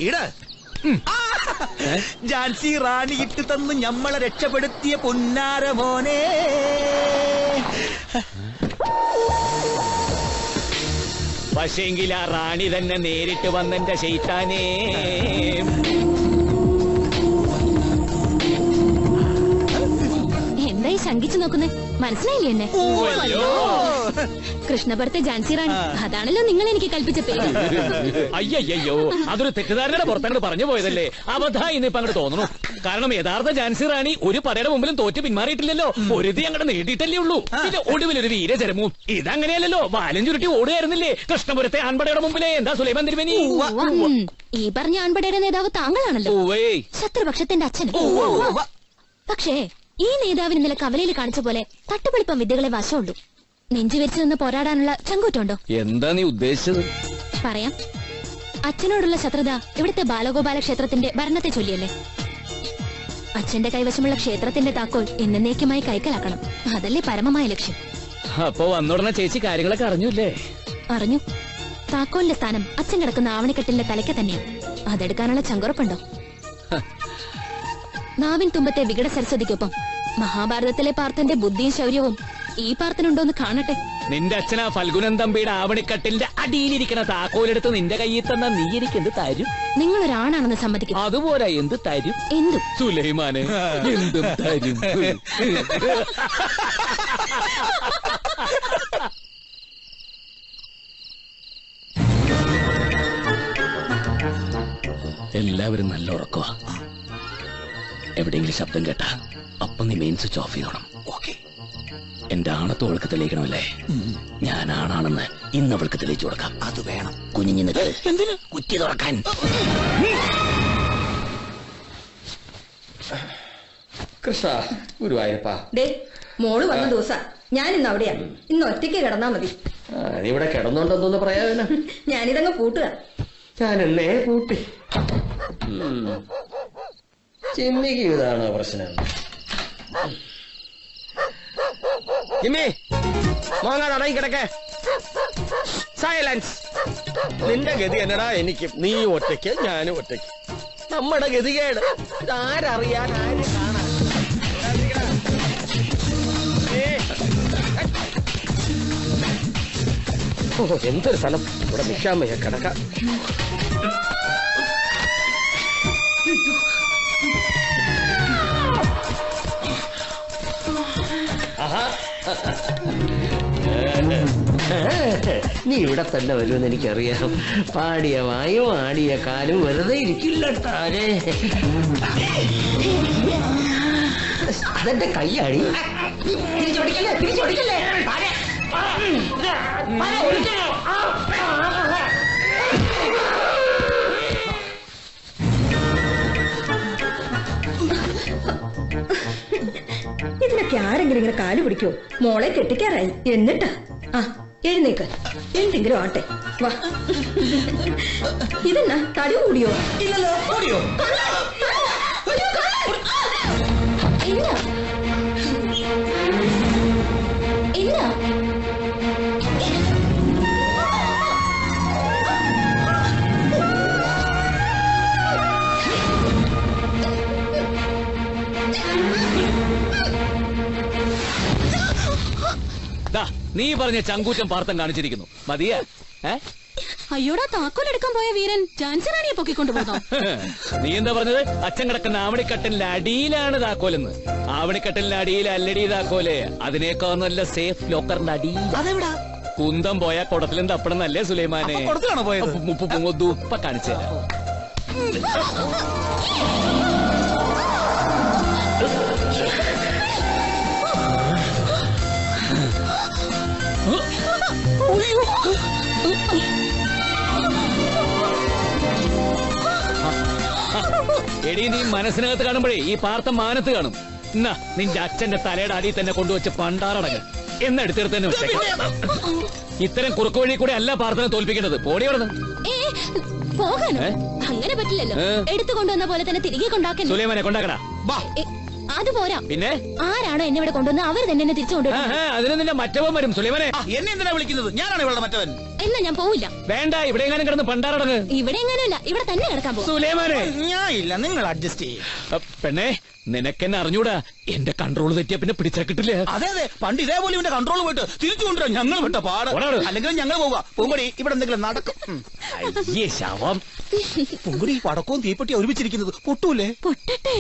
ഇട ഝാൻസി റാണി ഇട്ട് തന്ന് ഞമ്മളെ രക്ഷപ്പെടുത്തിയ പൊന്നാര മോനെ. പക്ഷേങ്കിൽ ആ റാണി തന്നെ നേരിട്ട് വന്നെന്റെ ശൈത്താനേ. എന്തായി ശങ്കിച്ചു നോക്കുന്നേ? മനസ്സിലായില്ലേ എന്നെ? കൃഷ്ണഭർത്തെ ഝാൻസി റാണി, അതാണല്ലോ നിങ്ങൾ എനിക്ക് കൽപ്പിച്ച പേര്. അയ്യോ, അതൊരു തെറ്റിദ്ധാരണയുടെ പുറത്തങ്ങോട്ട് പറഞ്ഞു പോയതല്ലേ. അബദ്ധായി ഇന്നിപ്പോ അങ്ങോട്ട് തോന്നുന്നു. കാരണം യഥാർത്ഥ ഝാൻസി റാണി ഒരു പടയുടെ മുമ്പിലും തോറ്റ് പിന്മാറിയിട്ടില്ലല്ലോ. ഒരുതി അങ്ങോട്ട് നേടിയിട്ടല്ലേ ഉള്ളൂ. പിന്നെ ഒടുവിലൊരു വീരചരമവും. ഇതങ്ങനെയല്ലല്ലോ, വാലും ചുരുട്ടി ഓടുകയായിരുന്നില്ലേ കൃഷ്ണപുരത്തെ ആൺപടയുടെ മുമ്പിലെ. എന്താ സുലൈമാൻ തിരുമേനി? ഈ പറഞ്ഞ ആൺപടയുടെ നേതാവ് താങ്കളാണല്ലോ, ശത്രുപക്ഷത്തിന്റെ അച്ഛനും. പക്ഷേ ഈ നേതാവിന് ഇന്നലെ കവലയിൽ കാണിച്ച പോലെ തട്ടുപൊളിപ്പം വിദ്യകളെ വശമുള്ളൂ. നെഞ്ചു വെച്ച് നിന്ന് പോരാടാനുള്ള ചങ്കൂറ്റുണ്ടോ? എന്താ നീ ഉദ്ദേശിച്ചത്? പറയാം. അച്ഛനോടുള്ള ശത്രുത ഇവിടുത്തെ ബാലഗോപാല ക്ഷേത്രത്തിന്റെ ഭരണത്തെ ചൊല്ലിയല്ലേ. അച്ഛന്റെ കൈവശമുള്ള ക്ഷേത്രത്തിന്റെ താക്കോൽ എന്നേക്കുമായി കൈക്കലാക്കണം. അതല്ലേ പരമമായ ലക്ഷ്യം. അപ്പൊ വന്നുടനെ ചേച്ചി കാര്യങ്ങളൊക്കെ അറിഞ്ഞൂല്ലേ? അറിഞ്ഞു. താക്കോലിന്റെ സ്ഥാനം അച്ഛൻ കിടക്കുന്ന ആവണിക്കെട്ടിന്റെ തലയ്ക്ക് തന്നെയാണ്. അതെടുക്കാനുള്ള ചങ്കുറപ്പുണ്ടോ? നാവിൻ തുമ്പത്തെ വികട സരസ്വതിക്കൊപ്പം മഹാഭാരതത്തിലെ പാർത്ഥന്റെ ബുദ്ധിയും ശൗര്യവും ഈ പാർത്ഥനുണ്ടോന്ന് കാണട്ടെ. നിന്റെ അച്ഛനാ ഫൽഗുനൻ തമ്പിയുടെ ആവണിക്കട്ടിലിന്റെ അടിയിലിരിക്കുന്ന താക്കോലെടുത്ത് നിന്റെ കയ്യിൽ തന്ന നീ എനിക്ക് എന്ത് തരും? നിങ്ങളൊരാണാണെന്ന് സമ്മതിക്കും. അതുപോലെ എന്ത് തരും? എന്തും. സുലൈമാനെ എന്തും തരും. എല്ലാവരും നല്ല ഉറക്കവാ. എവിടെയെങ്കിലും ശബ്ദം കേട്ടാ അപ്പം നീ മെയിൻ സ്വിച്ച് ഓഫ് ചെയ്യണം. ഓക്കെ? എന്റെ ആണത്ത് അവൾക്ക് തെളിയിക്കണമല്ലേ? ഞാൻ ആണാണെന്ന് ഇന്ന് അവൾക്ക് തെളിയിച്ചു കൊടുക്കാം. അത് വേണം. കുഞ്ഞിഞ്ഞ് എന്തിന് കുറ്റി തുറക്കാൻ? കൃഷ്ണ ഗുരുവായൂരപ്പാ. മോള് വന്ന ദിവസം ഞാൻ ഇന്ന് അവിടെയാ. ഇന്ന് ഒറ്റയ്ക്ക് കിടന്നാ മതി. നീ ഇവിടെ കിടന്നോണ്ടെന്തോന്ന് പറയാ? ഞാനിതങ്ങ് പൂട്ടുക. ഞാൻ എന്നേ പൂട്ടി. ചിമ്മിക്ക് ഇതാണോ പ്രശ്നം? ചിമ്മി മോങ്ങാട് അടങ്ങി കിടക്കേ. സൈലൻസ്. നിന്റെ ഗതി എന്നടാ എനിക്ക്. നീ ഒറ്റയ്ക്ക്, ഞാനും ഒറ്റയ്ക്ക്. നമ്മുടെ ഗതികേട് ആരറിയാൻ, ആര് കാണാൻ? ഓ, എന്തൊരു സ്ഥലം. ഇവിടെ നിൽക്കാൻ വയ്യ, കിടക്കാം. നീ ഇവിടെ തന്നെ വരുമെന്ന് എനിക്കറിയാം. പാടിയ വായും ആടിയ കാലും വെറുതെ ഇരിക്കില്ല. അതെന്റെ കൈയാടി. തിരിച്ചോടിക്കല്ലേ, തിരിച്ചോടിക്കല്ലേ. ഇതിനൊക്കെ ആരെങ്കിലും ഇങ്ങനെ കാല് പിടിക്കോ? മോളെ കെട്ടിക്കാറായി. എന്നിട്ടാ എഴുന്നേക്ക്. എന്തെങ്കിലും ആട്ടെ. വാ. ഇതെന്നാ തടി കൂടിയോ? ഇല്ലല്ലോ. കൂടിയോ? ഇല്ല ഇല്ല. നീ പറഞ്ഞ ചങ്കൂറ്റം പാർത്ഥം കാണിച്ചിരിക്കുന്നു. മതിയാ? അയ്യോടാ, താക്കോലെടുക്കാൻ പോയ വീരൻ ഝാൻസി റാണിയെ പൊക്കിക്കൊണ്ടുപോകുന്നോ? നീ എന്താ പറഞ്ഞത്? അച്ഛൻ കിടക്കുന്ന ആവണിക്കട്ടിലിന്റെ അടിയിലാണ് താക്കോലെന്ന്. ആവണിക്കട്ടിലിന്റെ അടിയിൽ അല്ലടി താക്കോല്. അതിനേക്കാൾ നല്ല സേഫ് ലോക്കറിന്റെ അടിയിൽ. അതെവിടാ? കുന്തം പോയാ കുടത്തിലും തപ്പണമെന്നല്ലേ സുലൈമാനെ? കൊടുത്തിലാണോ പോയത്? ഉപ്പ കാണിച്ചു തരാം. എടീ, നീ മനസ്സിനകത്ത് കാണുമ്പോഴേ ഈ പാർത്ഥം മാനത്ത് കാണും. എന്നാ നിന്റെ അച്ഛന്റെ തലയുടെ അടിയിൽ തന്നെ കൊണ്ടുവച്ച് പണ്ടാറടങ്ങ്. എന്നെടുത്തെടുത്ത് തന്നെ വെച്ചേക്കാം. ഇത്തരം കുറുക്കു വഴി കൂടെ അല്ല പാർത്ഥനെ തോൽപ്പിക്കേണ്ടത്. പോടിയോടന്ന് പോകാനോ? അങ്ങനെ പറ്റില്ലല്ലോ. എടുത്തു കൊണ്ടുവന്ന പോലെ തന്നെ തിരികെ കൊണ്ടാക്കാൻ. സുലൈമാനെ കൊണ്ടാക്കടാ. അത് പോരാ. പിന്നെ ആരാണോ എന്നെ ഇവിടെ കൊണ്ടുവന്ന് അവർ തന്നെ എന്നെ തിരിച്ചു കൊണ്ടുവരും. അതിന് നിന്റെ മറ്റവൻ വരും. സുലൈമാനെ, എന്നെ എന്തിനാ വിളിക്കുന്നത്? ഞാനാണ് ഇവളുടെ മറ്റവൻ. എന്നാ ഞാൻ പോവില്ല. വേണ്ട, ഇവിടെ എങ്ങാനും കിടന്ന് പണ്ടാറടങ്ങ്. ഇവിടെ എങ്ങനെയല്ല, ഇവിടെ തന്നെ കിടക്കാൻ പോകും. സുലൈമാനെ, ഞാൻ ഇല്ല, നിങ്ങൾ അഡ്ജസ്റ്റ് ചെയ്യും. പെണ്ണെ, നിനക്കെന്നെ അറിഞ്ഞൂടാ. എന്റെ കൺട്രോൾ തെറ്റിയ പിന്നെ പിടിച്ചാ കിട്ടില്ല. അതെ അതെ, പണ്ട് ഇതേപോലെ ഇവന്റെ കൺട്രോൾ പോയിട്ട് തിരിച്ചു കൊണ്ടുവരാം. ഞങ്ങൾ വിട്ട പാട്. അല്ലെങ്കിൽ ഞങ്ങൾ പോവുക. പൂങ്കൊടി, ഇവിടെ എന്തെങ്കിലും നടക്കും. അയ്യേ ശവം. പൂങ്കൊടി, പടക്കവും തീപ്പെട്ടി ഒരുമിച്ചിരിക്കുന്നത് പൊട്ടൂലേ? പൊട്ടട്ടെ.